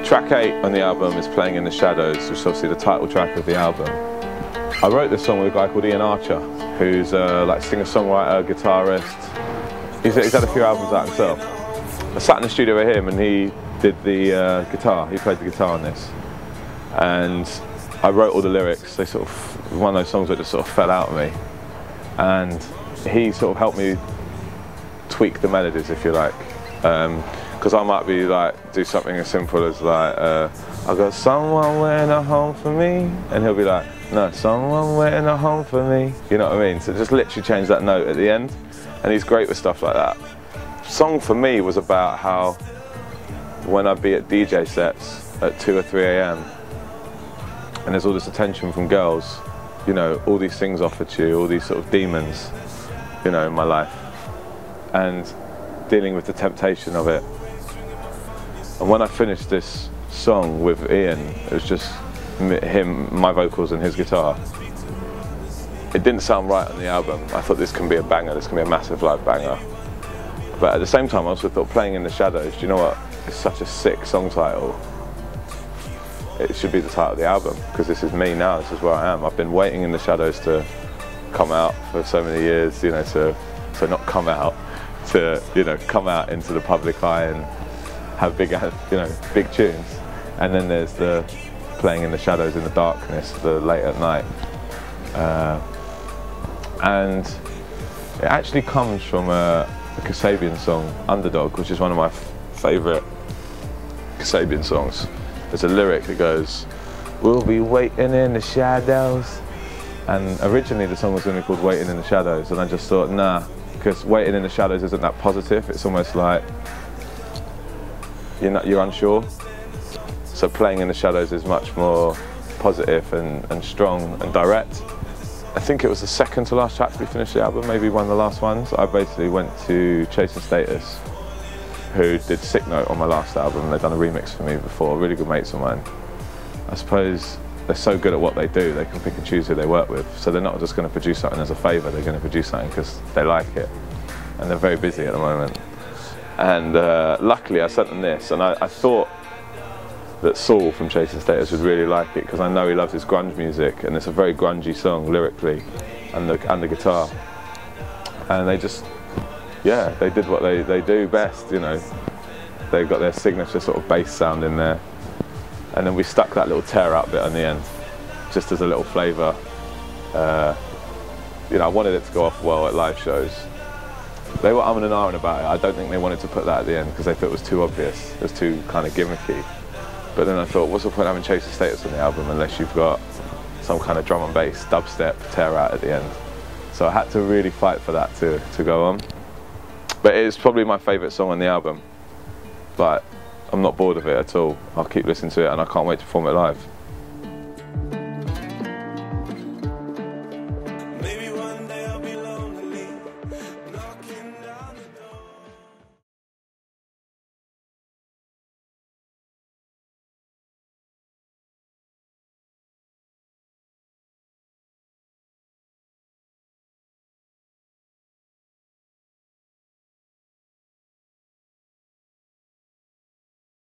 Track 8 on the album is Playing in the Shadows, which is obviously the title track of the album. I wrote this song with a guy called Ian Archer, who's like singer-songwriter, guitarist. He's had a few albums out himself. I sat in the studio with him and he did the guitar. He played the guitar on this. And I wrote all the lyrics. They sort of, one of those songs that just sort of fell out of me. And he sort of helped me tweak the melodies, if you like. Because I might be like, do something as simple as like, I got someone waiting at home for me, and he'll be like, no, someone waiting at home for me. You know what I mean? So just literally change that note at the end, and he's great with stuff like that. Song for me was about how when I'd be at DJ sets at 2 or 3 a.m. and there's all this attention from girls, you know, all these things offered to you, all these sort of demons, you know, in my life, and dealing with the temptation of it. And when I finished this song with Ian, it was just him, my vocals and his guitar. It didn't sound right on the album. I thought this can be a banger, this can be a massive live banger. But at the same time I also thought Playing in the Shadows, do you know what? It's such a sick song title. It should be the title of the album, because this is me now, this is where I am. I've been waiting in the shadows to come out for so many years, you know, so not come out, to, you know, come out into the public eye and have big, you know, big tunes. And then there's the playing in the shadows in the darkness, the late at night. And it actually comes from a Kasabian song, Underdog, which is one of my favourite Kasabian songs. There's a lyric that goes, we'll be waiting in the shadows. And originally the song was going to be called Waiting in the Shadows, and I just thought, nah, because waiting in the shadows isn't that positive. It's almost like you're unsure. So Playing in the Shadows is much more positive and strong and direct. I think it was the second to last track to be finished the album, maybe one of the last ones. I basically went to Chasing Status, who did Sick Note on my last album, and they've done a remix for me before, really good mates of mine. I suppose they're so good at what they do, they can pick and choose who they work with. So they're not just going to produce something as a favour, they're going to produce something because they like it. And they're very busy at the moment. And luckily I sent them this, and I thought that Saul from Chasing Status would really like it, because I know he loves his grunge music, and it's a very grungy song lyrically, and the guitar. And they just, yeah, they did what they do best, you know. They got their signature sort of bass sound in there. And then we stuck that little tear out bit on the end, just as a little flavour. You know, I wanted it to go off well at live shows. They were umming and ahhing about it. I don't think they wanted to put that at the end because they thought it was too obvious. It was too kind of gimmicky. But then I thought, what's the point of having Chasing Status on the album unless you've got some kind of drum and bass, dubstep tear out at the end. So I had to really fight for that to go on. But it is probably my favourite song on the album. But I'm not bored of it at all. I'll keep listening to it, and I can't wait to perform it live.